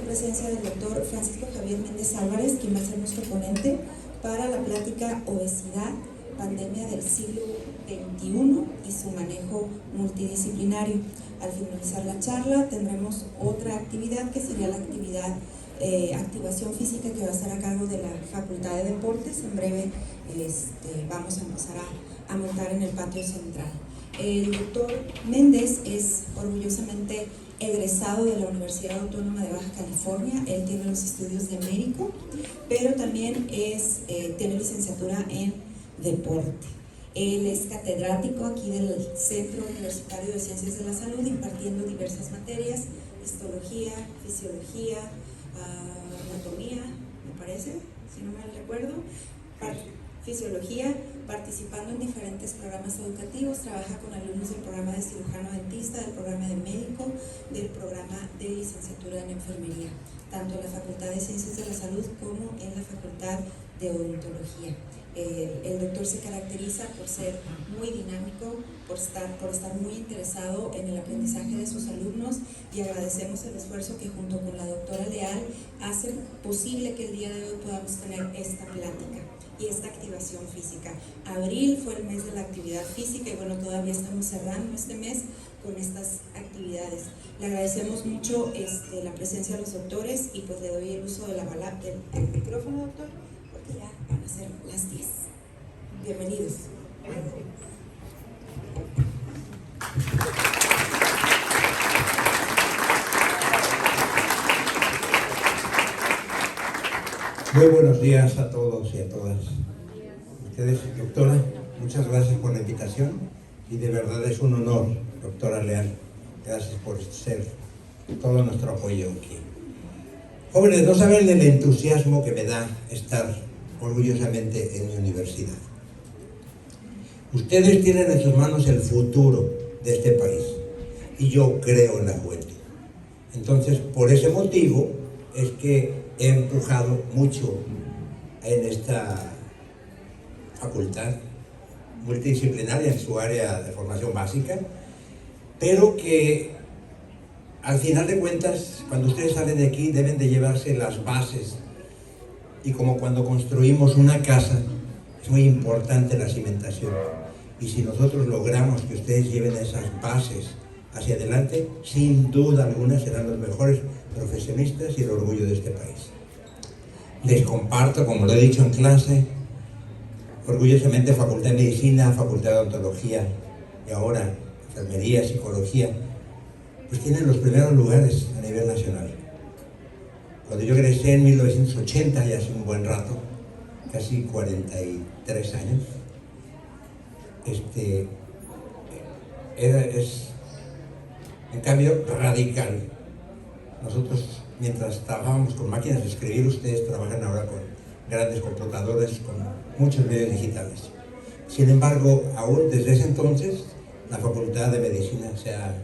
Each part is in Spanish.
presencia del doctor Francisco Javier Méndez Álvarez, quien va a ser nuestro ponente para la plática Obesidad, pandemia del siglo XXI y su manejo multidisciplinario. Al finalizar la charla tendremos otra actividad que sería la actividad activación física, que va a estar a cargo de la Facultad de Deportes. En breve vamos a empezar a montar en el patio central. El doctor Méndez es orgullosamente egresado de la Universidad Autónoma de Baja California. Él tiene los estudios de médico, pero también tiene licenciatura en deporte. Él es catedrático aquí del Centro Universitario de Ciencias de la Salud, impartiendo diversas materias: histología, fisiología, anatomía, me parece, si no mal recuerdo, fisiología, participando en diferentes programas educativos. Trabaja con alumnos del programa de cirujano dentista, del programa de médico, del programa de licenciatura en enfermería, tanto en la Facultad de Ciencias de la Salud como en la Facultad de Odontología. El doctor se caracteriza por ser muy dinámico, por estar muy interesado en el aprendizaje de sus alumnos, y agradecemos el esfuerzo que junto con la doctora Leal hacen posible que el día de hoy podamos tener esta plática y esta activación física. Abril fue el mes de la actividad física y bueno, todavía estamos cerrando este mes con estas actividades. Le agradecemos mucho la presencia de los doctores, y pues le doy el uso de del micrófono, doctor, porque ya van a ser las 10. Bienvenidos. Muy buenos días a todos y a todas. Ustedes, doctora, muchas gracias por la invitación, y de verdad es un honor, doctora Leal. Gracias por ser todo nuestro apoyo aquí. Jóvenes, no saben el entusiasmo que me da estar orgullosamente en mi universidad. Ustedes tienen en sus manos el futuro de este país, y yo creo en la juventud. Entonces, por ese motivo es que he empujado mucho en esta facultad multidisciplinaria en su área de formación básica, pero que al final de cuentas, cuando ustedes salen de aquí, deben de llevarse las bases. Y como cuando construimos una casa, es muy importante la cimentación. Y si nosotros logramos que ustedes lleven esas bases hacia adelante, sin duda alguna serán los mejores profesionistas y el orgullo de este país. Les comparto, como lo he dicho en clase, orgullosamente Facultad de Medicina, Facultad de Odontología y ahora Enfermería, Psicología, pues tienen los primeros lugares a nivel nacional. Cuando yo egresé en 1980, ya hace un buen rato, casi 43 años, es un cambio radical. Nosotros, mientras trabajábamos con máquinas de escribir, ustedes trabajan ahora con grandes computadores, con muchos medios digitales. Sin embargo, aún desde ese entonces, la Facultad de Medicina se ha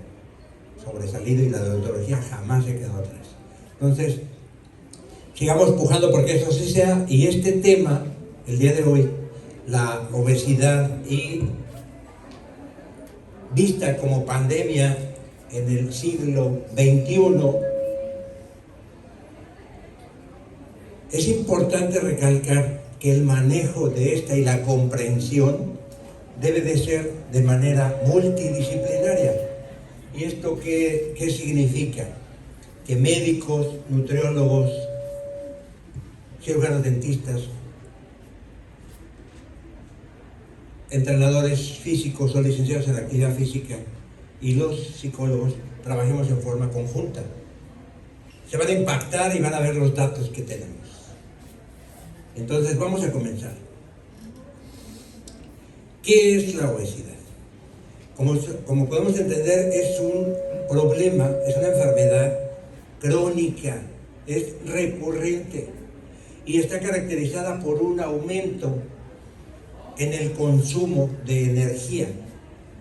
sobresalido, y la de Odontología jamás se quedó atrás. Entonces, sigamos pujando porque eso sí sea. Y este tema, el día de hoy, la obesidad, y vista como pandemia en el siglo XXI, es importante recalcar que el manejo de esta y la comprensión debe de ser de manera multidisciplinaria. ¿Y esto qué significa? Que médicos, nutriólogos, cirujanos dentistas, entrenadores físicos o licenciados en actividad física y los psicólogos trabajemos en forma conjunta. Se van a impactar y van a ver los datos que tenemos. Entonces vamos a comenzar. ¿Qué es la obesidad? Como podemos entender, es un problema, es una enfermedad crónica, es recurrente y está caracterizada por un aumento en el consumo de energía.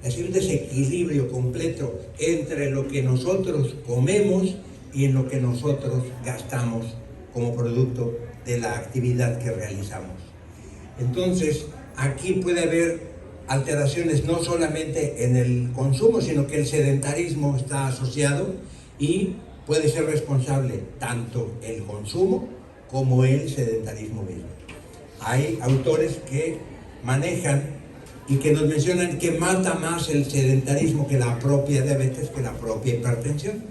Es un desequilibrio completo entre lo que nosotros comemos y en lo que nosotros gastamos como producto de la actividad que realizamos. Entonces, aquí puede haber alteraciones no solamente en el consumo, sino que el sedentarismo está asociado, y puede ser responsable tanto el consumo como el sedentarismo mismo. Hay autores que manejan y que nos mencionan que mata más el sedentarismo que la propia diabetes, que la propia hipertensión,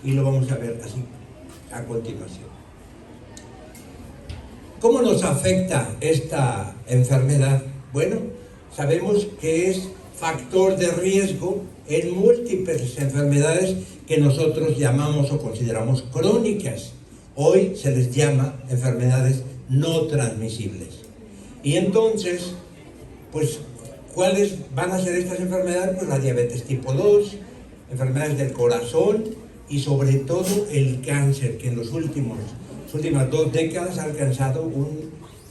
y lo vamos a ver así a continuación. ¿Cómo nos afecta esta enfermedad? Bueno, sabemos que es factor de riesgo en múltiples enfermedades que nosotros llamamos o consideramos crónicas. Hoy se les llama enfermedades no transmisibles. Y entonces, pues, ¿cuáles van a ser estas enfermedades? Pues la diabetes tipo 2, enfermedades del corazón y sobre todo el cáncer, que en las últimas 2 décadas ha alcanzado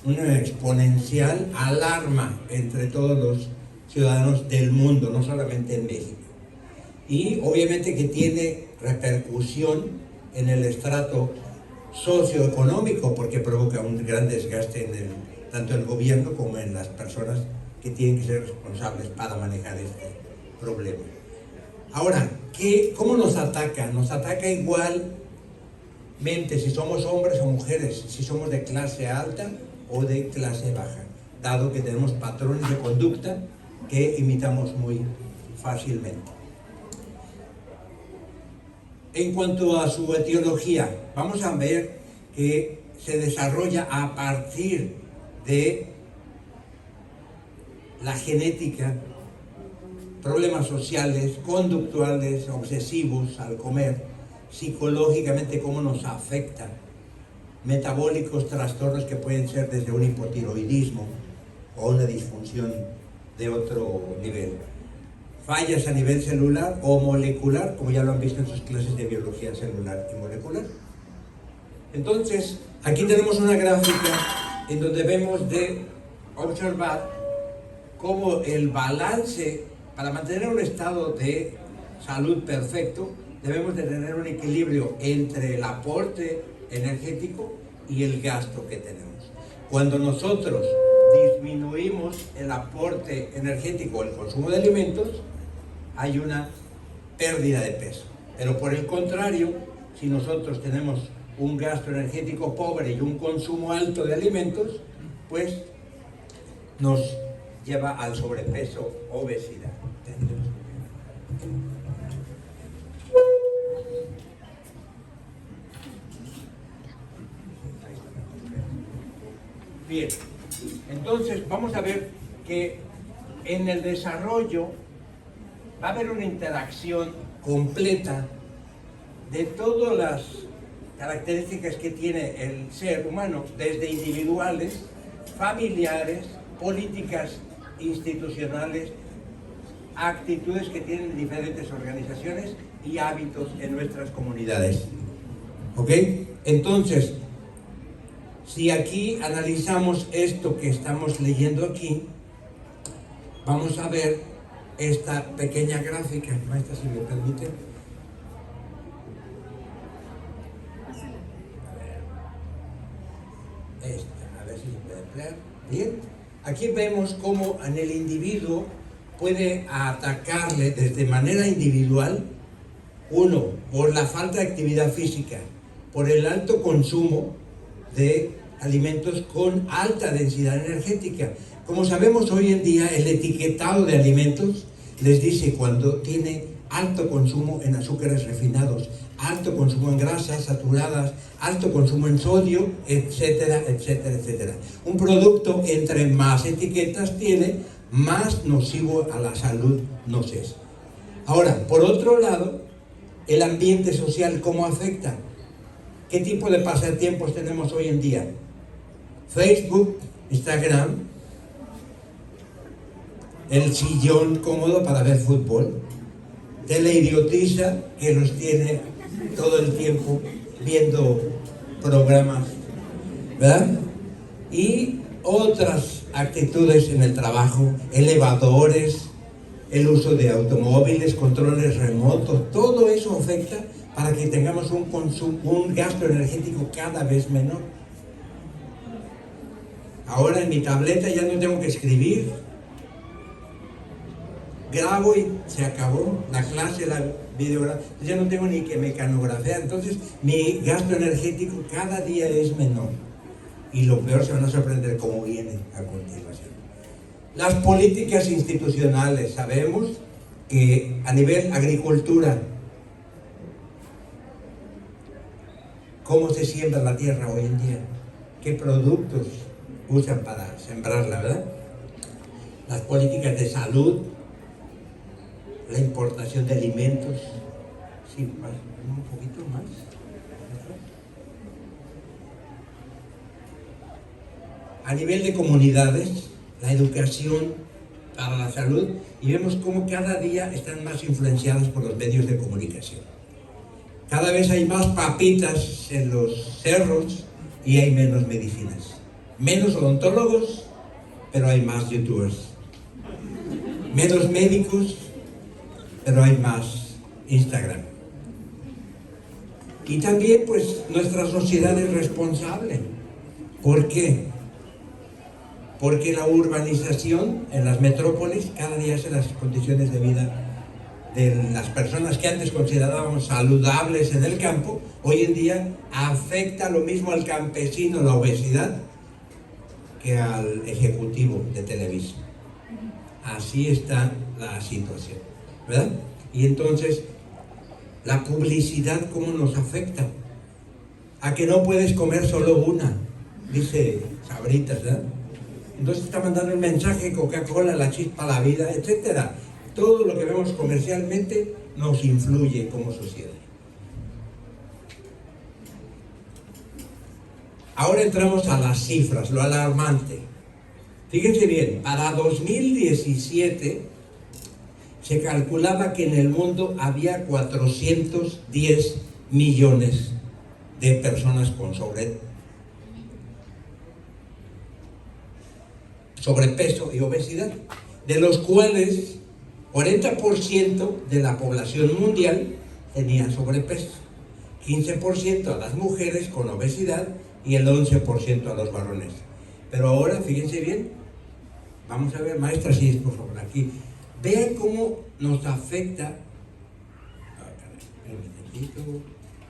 una exponencial alarma entre todos los ciudadanos del mundo, no solamente en México. Y obviamente que tiene repercusión en el estrato socioeconómico, porque provoca un gran desgaste tanto en el gobierno como en las personas que tienen que ser responsables para manejar este problema. Ahora, ¿cómo nos ataca? Nos ataca igualmente si somos hombres o mujeres, si somos de clase alta o de clase baja, dado que tenemos patrones de conducta que imitamos muy fácilmente. En cuanto a su etiología, vamos a ver que se desarrolla a partir de la genética, problemas sociales, conductuales, obsesivos al comer, psicológicamente cómo nos afecta, metabólicos, trastornos que pueden ser desde un hipotiroidismo o una disfunción de otro nivel, fallas a nivel celular o molecular, como ya lo han visto en sus clases de biología celular y molecular. Entonces, aquí tenemos una gráfica en donde vemos de observar cómo el balance, para mantener un estado de salud perfecto, debemos de tener un equilibrio entre el aporte energético y el gasto que tenemos. Cuando nosotros disminuimos el aporte energético, el consumo de alimentos, hay una pérdida de peso. Pero por el contrario, si nosotros tenemos un gasto energético pobre y un consumo alto de alimentos, pues nos lleva al sobrepeso, obesidad. Bien, entonces vamos a ver que en el desarrollo va a haber una interacción completa de todas las características que tiene el ser humano, desde individuales, familiares, políticas institucionales, actitudes que tienen diferentes organizaciones y hábitos en nuestras comunidades. ¿Ok? Entonces, si aquí analizamos esto que estamos leyendo aquí, vamos a ver esta pequeña gráfica, maestra, si me permite. A ver si se puede emplear. Bien, aquí vemos cómo en el individuo puede atacarle desde manera individual, uno, por la falta de actividad física, por el alto consumo de alimentos con alta densidad energética. Como sabemos hoy en día, el etiquetado de alimentos les dice cuando tiene alto consumo en azúcares refinados, alto consumo en grasas saturadas, alto consumo en sodio, etcétera, etcétera, etcétera. Un producto, entre más etiquetas tiene, más nocivo a la salud nos es. Ahora, por otro lado, el ambiente social, ¿cómo afecta? ¿Qué tipo de pasatiempos tenemos hoy en día? Facebook, Instagram, el sillón cómodo para ver fútbol, teleidiotiza que los tiene todo el tiempo viendo programas, ¿verdad? Y otras actitudes en el trabajo, elevadores, el uso de automóviles, controles remotos, todo eso afecta para que tengamos un gasto energético cada vez menor. Ahora en mi tableta ya no tengo que escribir, grabo y se acabó, la clase la videografía, ya no tengo ni que mecanografiar, entonces mi gasto energético cada día es menor. Y lo peor, se van a sorprender cómo viene a continuación. Las políticas institucionales, sabemos que a nivel agricultura, cómo se siembra la tierra hoy en día, qué productos usan para sembrarla, ¿verdad? Las políticas de salud, la importación de alimentos, sí, más, un poquito más. A nivel de comunidades, la educación para la salud, y vemos cómo cada día están más influenciadas por los medios de comunicación. Cada vez hay más papitas en los cerros y hay menos medicinas. Menos odontólogos, pero hay más youtubers. Menos médicos, pero hay más Instagram. Y también, pues, nuestra sociedad es responsable. ¿Por qué? Porque la urbanización en las metrópolis cada día hace las condiciones de vida de las personas que antes considerábamos saludables en el campo, hoy en día afecta lo mismo al campesino la obesidad que al ejecutivo de Televisa. Así está la situación, ¿verdad? Y entonces, la publicidad, ¿cómo nos afecta? A que no puedes comer solo una, dice Sabritas, ¿verdad? Entonces está mandando el mensaje Coca-Cola, la chispa, la vida, etcétera. Todo lo que vemos comercialmente nos influye como sociedad. Ahora entramos a las cifras, lo alarmante. Fíjense bien, para 2017 se calculaba que en el mundo había 410 millones de personas con sobrepeso y obesidad, de los cuales 40% de la población mundial tenía sobrepeso, 15% a las mujeres con obesidad y el 11% a los varones. Pero ahora, fíjense bien, vamos a ver, maestra, sí, por favor, aquí. Vean cómo nos afecta.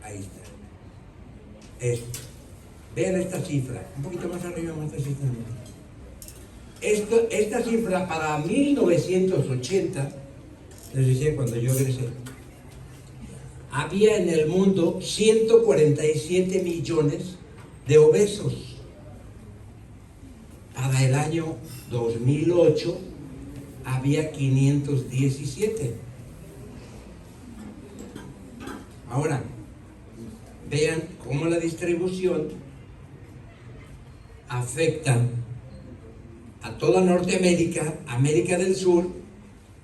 Ahí está. Esto. Vean esta cifra. Un poquito más arriba, más esta cifra. Esta cifra para 1980, les decía cuando yo egresé, había en el mundo 147 millones de obesos. Para el año 2008 había 517. Ahora, vean cómo la distribución afecta a toda Norteamérica, América del Sur,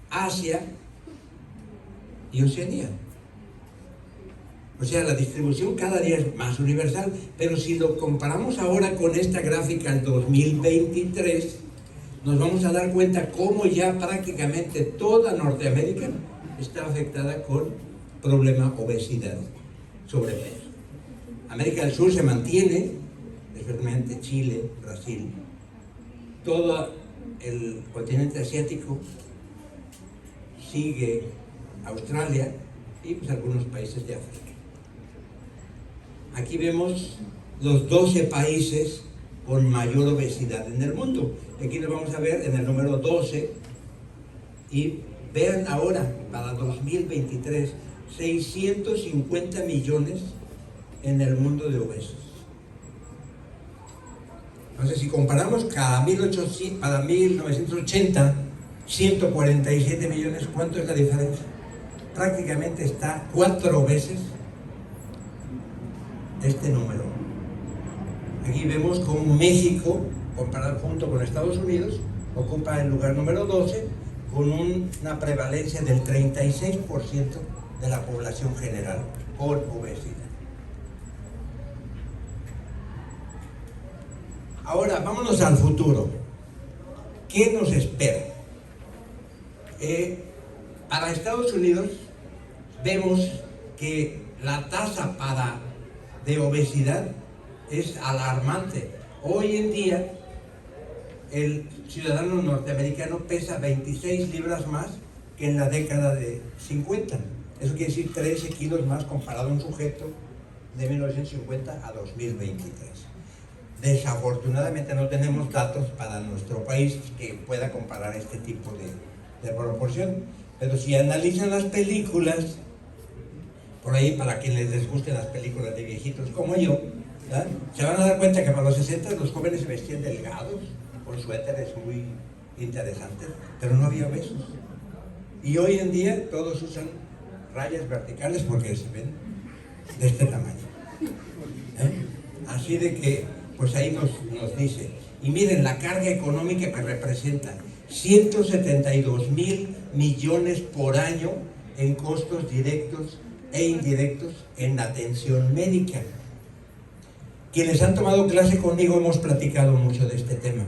Asia y Oceanía. O sea, la distribución cada día es más universal, pero si lo comparamos ahora con esta gráfica en 2023, nos vamos a dar cuenta cómo ya prácticamente toda Norteamérica está afectada con problema obesidad, sobrepeso. América del Sur se mantiene, especialmente Chile, Brasil, todo el continente asiático sigue Australia y pues algunos países de África. Aquí vemos los 12 países con mayor obesidad en el mundo. Aquí lo vamos a ver en el número 12 y vean ahora, para 2023, 650 millones en el mundo de obesos. Entonces, si comparamos para 1980, 147 millones, ¿cuánto es la diferencia? Prácticamente está 4 veces este número. Aquí vemos cómo México, comparado junto con Estados Unidos, ocupa el lugar número 12 con una prevalencia del 36% de la población general con obesidad. Ahora, vámonos al futuro. ¿Qué nos espera? Para Estados Unidos vemos que la tasa de obesidad es alarmante. Hoy en día el ciudadano norteamericano pesa 26 libras más que en la década de 50. Eso quiere decir 13 kilos más comparado a un sujeto de 1950 a 2023. Desafortunadamente no tenemos datos para nuestro país que pueda comparar este tipo de proporción, pero si analizan las películas, por ahí para quienes les gusten las películas de viejitos como yo, ¿verdad?, se van a dar cuenta que para los 60 los jóvenes se vestían delgados, con suéteres muy interesantes, pero no había obesos. Y hoy en día todos usan rayas verticales porque se ven de este tamaño. Así de que, pues ahí nos dice, y miren la carga económica que representa, 172,000 millones por año en costos directos e indirectos en atención médica. Quienes han tomado clase conmigo hemos platicado mucho de este tema.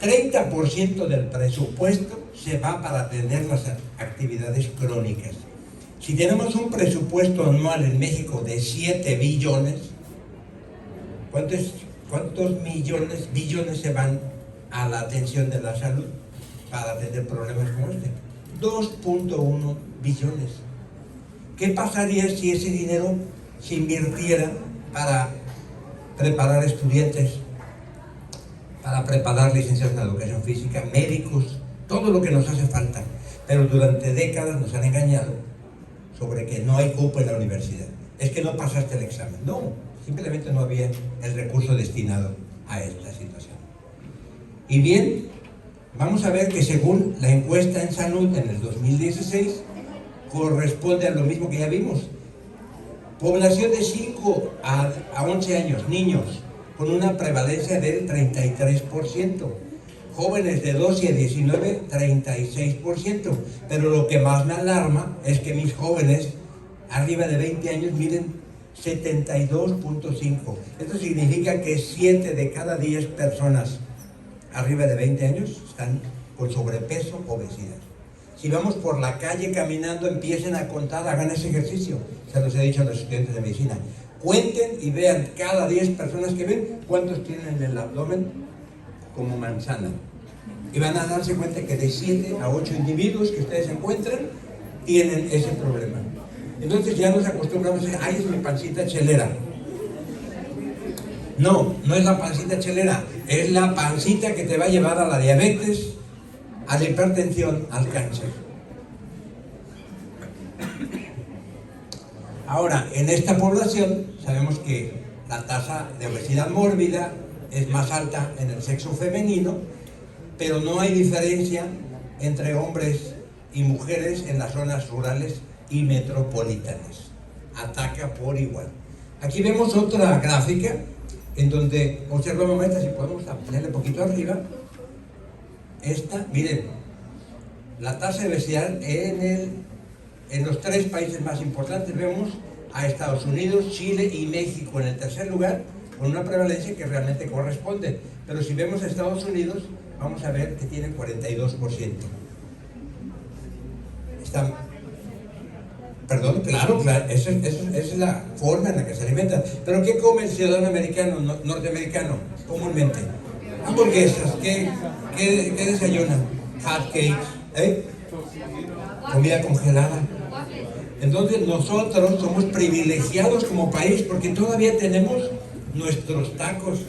30% del presupuesto se va para atender las actividades crónicas. Si tenemos un presupuesto anual en México de 7 billones, ¿cuántos billones se van a la atención de la salud para atender problemas como este? 2.1 billones. ¿Qué pasaría si ese dinero se invirtiera para preparar estudiantes, para preparar licenciados en educación física, médicos, todo lo que nos hace falta? Pero durante décadas nos han engañado sobre que no hay cupo en la universidad. Es que no pasaste el examen. No, simplemente no había el recurso destinado a esta situación. Y bien, vamos a ver que según la encuesta en salud en el 2016, corresponde a lo mismo que ya vimos. Población de 5 a 11 años, niños, con una prevalencia del 33%. Jóvenes de 12 a 19, 36%. Pero lo que más me alarma es que mis jóvenes arriba de 20 años miden 72.5. Esto significa que 7 de cada 10 personas arriba de 20 años están con sobrepeso, obesidad. Si vamos por la calle caminando, empiecen a contar, hagan ese ejercicio. Se los he dicho a los estudiantes de medicina. Cuenten y vean cada 10 personas que ven cuántos tienen en el abdomen como manzana. Y van a darse cuenta que de 7 a 8 individuos que ustedes encuentran tienen ese problema. Entonces ya nos acostumbramos a decir, ay, es mi pancita chelera. No, no es la pancita chelera, es la pancita que te va a llevar a la diabetes, a la hipertensión, al cáncer. Ahora, en esta población sabemos que la tasa de obesidad mórbida es más alta en el sexo femenino, pero no hay diferencia entre hombres y mujeres en las zonas rurales y metropolitanas. Ataca por igual. Aquí vemos otra gráfica en donde observamos esta, si podemos ponerle un poquito arriba. Esta, miren, la tasa de obesidad en los 3 países más importantes. Vemos a Estados Unidos, Chile y México en el tercer lugar, con una prevalencia que realmente corresponde. Pero si vemos a Estados Unidos, vamos a ver que tiene 42%. Perdón, claro, esa es la forma en la que se alimentan. ¿Pero qué come el ciudadano americano, norteamericano, comúnmente? Hamburguesas, ¿qué desayunan? Hot cakes, comida congelada. Entonces nosotros somos privilegiados como país porque todavía tenemos nuestros tacos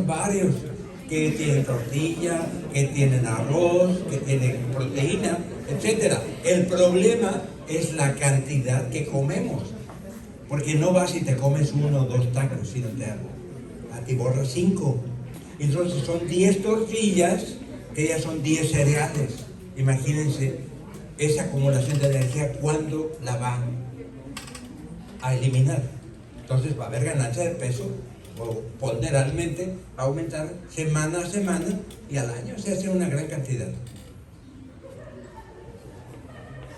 varios, que tienen tortilla, que tienen arroz, que tienen proteína, etc. El problema es la cantidad que comemos, porque no vas y te comes 1 o 2 tacos, sino te atiborras 5. Entonces son 10 tortillas, que ya son 10 cereales. Imagínense esa acumulación de energía, ¿cuándo la van a eliminar? Entonces va a haber ganancia de peso, o ponderalmente va a aumentar semana a semana, y al año se hace una gran cantidad.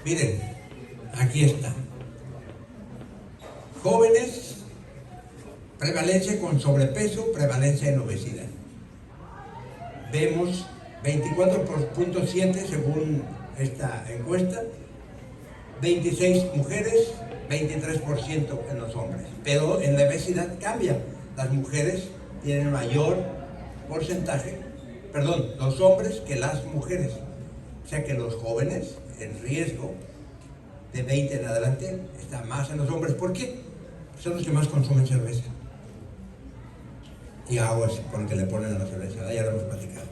Miren, aquí está. Jóvenes, prevalencia con sobrepeso, prevalencia en obesidad. Vemos 24.7 según esta encuesta, 26 mujeres, 23% en los hombres. Pero en la obesidad cambia. Las mujeres tienen mayor porcentaje, los hombres que las mujeres. O sea que los jóvenes en riesgo de 20 en adelante está más en los hombres. ¿Por qué? Son los que más consumen cerveza. Y aguas con que le ponen a la cerveza, ya lo hemos platicado.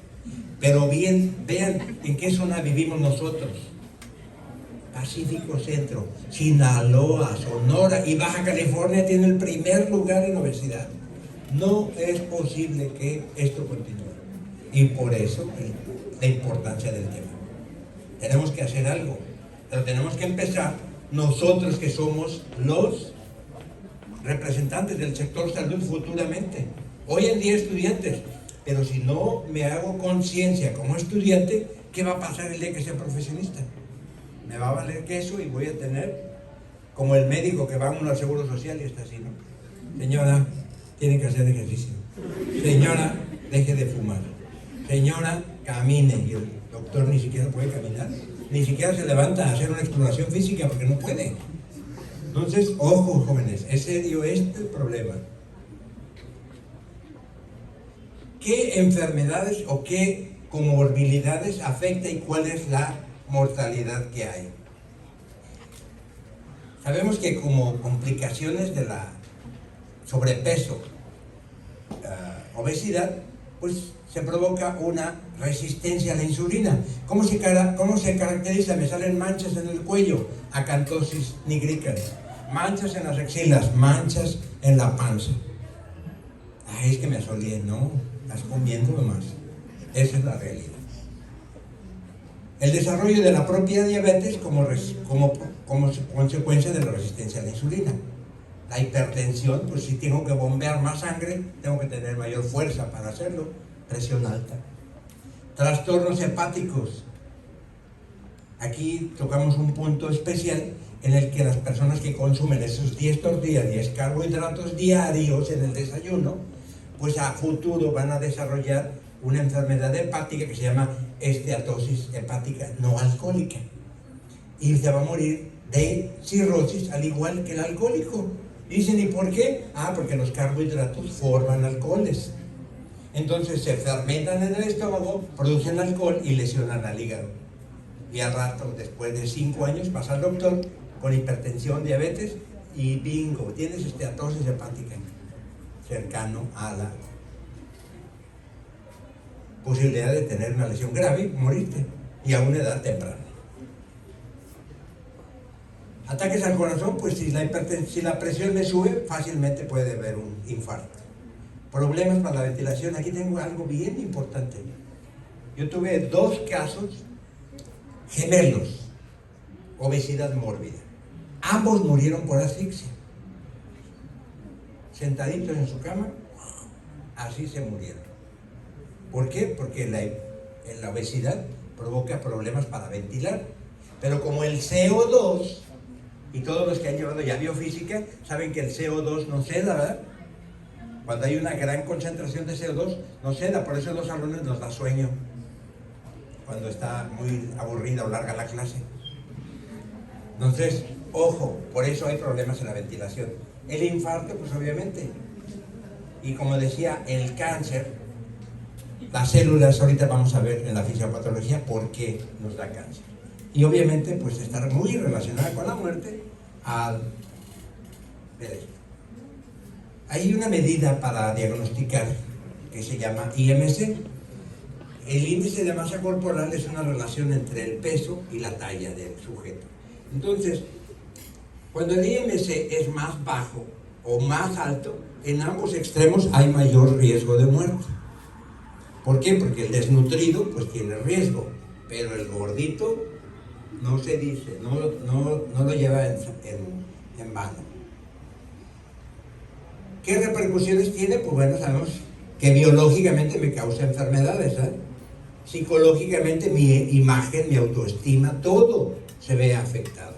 Pero bien, vean en qué zona vivimos nosotros. Pacífico Centro, Sinaloa, Sonora y Baja California tienen el primer lugar en obesidad. No es posible que esto continúe. Y por eso la importancia del tema. Tenemos que hacer algo, pero tenemos que empezar nosotros que somos los representantes del sector salud futuramente. Hoy en día estudiantes, pero si no me hago conciencia como estudiante, ¿qué va a pasar el día que sea profesionista? Me va a valer queso y voy a tener, como el médico que va a uno al Seguro Social y está así, ¿no? Señora, tiene que hacer ejercicio. Señora, deje de fumar. Señora, camine. Y el doctor ni siquiera puede caminar. Ni siquiera se levanta a hacer una exploración física porque no puede. Entonces, ojo, jóvenes, es serio este problema. ¿Qué enfermedades o qué comorbilidades afecta y cuál es la mortalidad que hay? Sabemos que como complicaciones de la sobrepeso, obesidad, pues se provoca una resistencia a la insulina. ¿Cómo se caracteriza? Me salen manchas en el cuello, acantosis nigricans, manchas en las axilas, manchas en la panza. Ay, es que me asolé, no, estás comiendo nomás. Esa es la realidad. El desarrollo de la propia diabetes como consecuencia de la resistencia a la insulina. La hipertensión, pues si tengo que bombear más sangre, tengo que tener mayor fuerza para hacerlo. Presión alta. Trastornos hepáticos. Aquí tocamos un punto especial en el que las personas que consumen esos 10 tortillas, 10 carbohidratos diarios en el desayuno, pues a futuro van a desarrollar una enfermedad hepática que se llama esteatosis hepática no alcohólica. Y se va a morir de cirrosis al igual que el alcohólico. Dicen, ¿y por qué? Porque los carbohidratos forman alcoholes. Entonces se fermentan en el estómago, producen alcohol y lesionan al hígado. Y al rato, después de 5 años, vas al doctor con hipertensión, diabetes y bingo, tienes esteatosis hepática, cercano a la posibilidad de tener una lesión grave y morirte, y a una edad temprana. Ataques al corazón, pues si la presión me sube, fácilmente puede haber un infarto. Problemas para la ventilación, aquí tengo algo bien importante. Yo tuve 2 casos gemelos, obesidad mórbida. Ambos murieron por asfixia. Sentaditos en su cama, así se murieron. ¿Por qué? Porque la obesidad provoca problemas para ventilar. Pero como el CO2, y todos los que han llevado ya biofísica saben que el CO2 no ceda, ¿verdad? Cuando hay una gran concentración de CO2, no ceda, por eso en los salones nos da sueño, cuando está muy aburrida o larga la clase. Entonces, ojo, por eso hay problemas en la ventilación. El infarto, pues obviamente. Y como decía, el cáncer, las células, ahorita vamos a ver en la fisiopatología por qué nos da cáncer. Y obviamente, pues estar muy relacionada con la muerte al ver esto. Hay una medida para diagnosticar que se llama IMC. El índice de masa corporal es una relación entre el peso y la talla del sujeto. Entonces, cuando el IMC es más bajo o más alto, en ambos extremos hay mayor riesgo de muerte. ¿Por qué? Porque el desnutrido pues tiene riesgo, pero el gordito no se dice, no lo lleva en vano. ¿Qué repercusiones tiene? Pues bueno, sabemos que biológicamente me causa enfermedades, ¿eh? Psicológicamente mi imagen, mi autoestima, todo se ve afectado.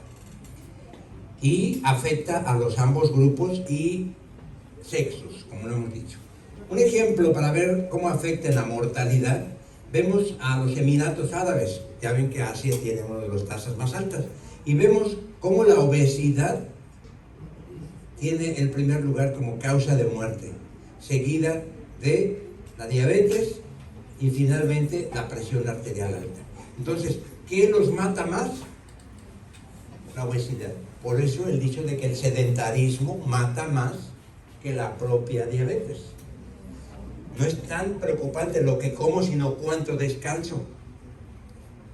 Y afecta a los ambos grupos y sexos, como lo hemos dicho. Un ejemplo para ver cómo afecta en la mortalidad, vemos a los Emiratos Árabes. Ya ven que Asia tiene una de las tasas más altas. Y vemos cómo la obesidad tiene el primer lugar como causa de muerte, seguida de la diabetes y finalmente la presión arterial alta. Entonces, ¿qué los mata más? la obesidad. Por eso el dicho de que el sedentarismo mata más que la propia diabetes. No es tan preocupante lo que como, sino cuánto descanso.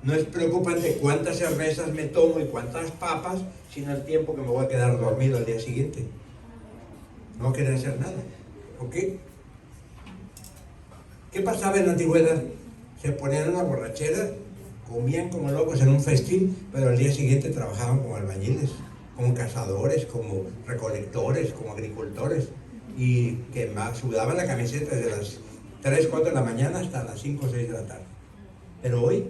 No es preocupante cuántas cervezas me tomo y cuántas papas, sino el tiempo que me voy a quedar dormido al día siguiente. No querer hacer nada. ¿Ok? ¿Qué pasaba en la antigüedad? Se ponían una borrachera, comían como locos en un festín, pero al día siguiente trabajaban como albañiles, como cazadores, como recolectores, como agricultores, y que sudaban la camiseta desde las 3, 4 de la mañana hasta las 5 o 6 de la tarde. Pero hoy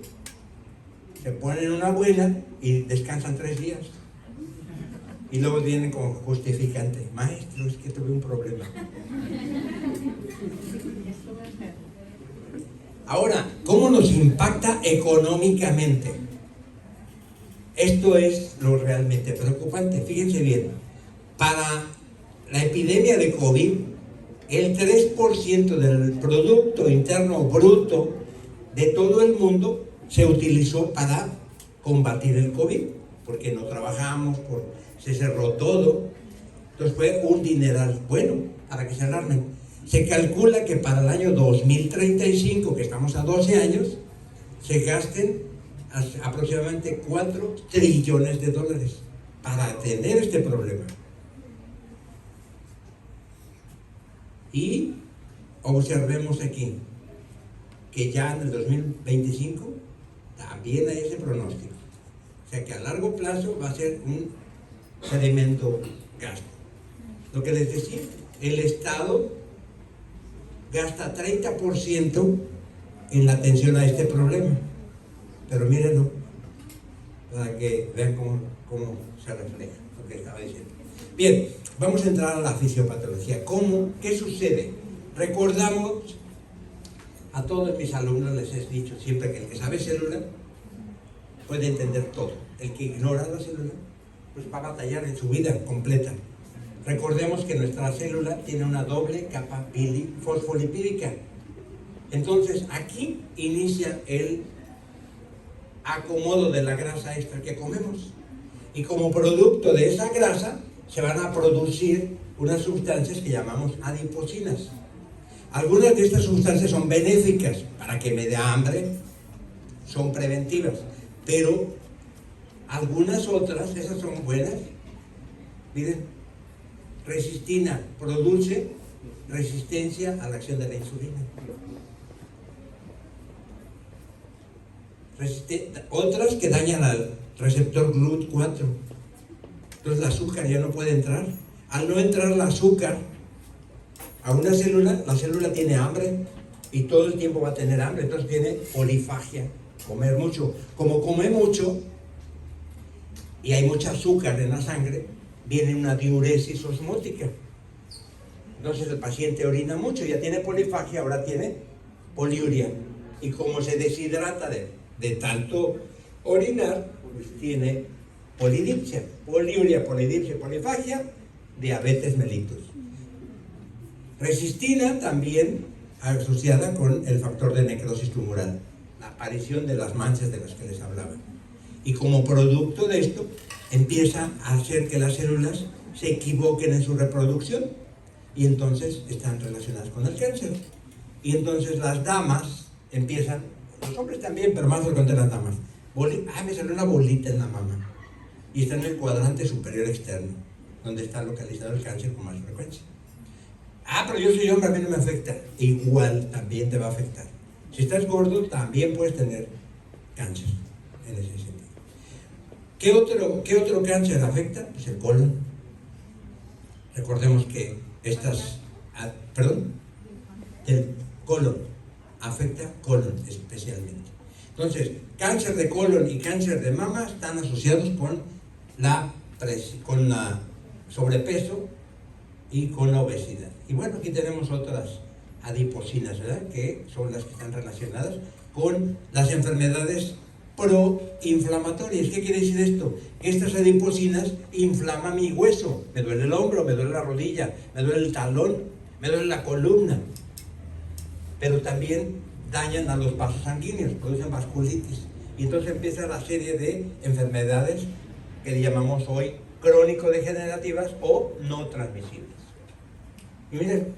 se ponen una buena y descansan 3 días. Y luego vienen como justificante: maestro, es que tuve un problema. Ahora, ¿cómo nos impacta económicamente? Esto es lo realmente preocupante. Fíjense bien, para la epidemia de COVID, el 3% del Producto Interno Bruto de todo el mundo se utilizó para combatir el COVID, porque no trabajamos, se cerró todo. Entonces fue un dineral. Bueno, para que se alarmen, se calcula que para el año 2035, que estamos a 12 años, se gasten aproximadamente 4 trillones de dólares para atender este problema. Y observemos aquí que ya en el 2025 también hay ese pronóstico. O sea que a largo plazo va a ser un tremendo gasto. Lo que les decía, el Estado gasta 30% en la atención a este problema. Pero mírenlo, para que vean cómo se refleja lo que estaba diciendo. Bien, vamos a entrar a la fisiopatología. ¿Qué sucede? Recordamos, a todos mis alumnos les he dicho siempre que el que sabe célula puede entender todo. El que ignora la célula, pues va a batallar en su vida completa. Recordemos que nuestra célula tiene una doble capa fosfolipídica. Entonces, aquí inicia el acomodo de la grasa extra que comemos. Y como producto de esa grasa, se van a producir unas sustancias que llamamos adiposinas. Algunas de estas sustancias son benéficas, para que me dé hambre, son preventivas. Pero algunas otras, esas son buenas. Miren, resistina produce resistencia a la acción de la insulina. Otras que dañan al receptor GLUT4. Entonces el azúcar ya no puede entrar. Al no entrar el azúcar a una célula, la célula tiene hambre y todo el tiempo va a tener hambre. Entonces tiene polifagia, comer mucho. Como come mucho y hay mucho azúcar en la sangre, viene una diuresis osmótica. Entonces el paciente orina mucho, ya tiene polifagia, ahora tiene poliuria. Y como se deshidrata de tanto orinar, pues tiene polidipsia, poliuria, polidipsia, polifagia, diabetes mellitus. Resistina también asociada con el factor de necrosis tumoral, la aparición de las manchas de las que les hablaba. Y como producto de esto, empieza a hacer que las células se equivoquen en su reproducción y entonces están relacionadas con el cáncer. Y entonces las damas empiezan, los hombres también, pero más frecuente las damas, me salió una bolita en la mama y está en el cuadrante superior externo, donde está localizado el cáncer con más frecuencia. Pero yo soy hombre, a mí no me afecta. Igual también te va a afectar. Si estás gordo, también puedes tener cáncer en ese sentido. ¿Qué otro cáncer afecta? Pues el colon. Recordemos que el colon afecta colon especialmente. Entonces, cáncer de colon y cáncer de mama están asociados con la sobrepeso y con la obesidad. Y bueno, aquí tenemos otras adiposinas, ¿verdad?, que son las que están relacionadas con las enfermedades proinflamatorias. ¿Qué quiere decir esto? Que estas adiposinas inflaman mi hueso. Me duele el hombro, me duele la rodilla, me duele el talón, me duele la columna. Pero también dañan a los vasos sanguíneos, producen vasculitis. Y entonces empieza la serie de enfermedades que llamamos hoy crónico-degenerativas o no transmisibles. Y miren,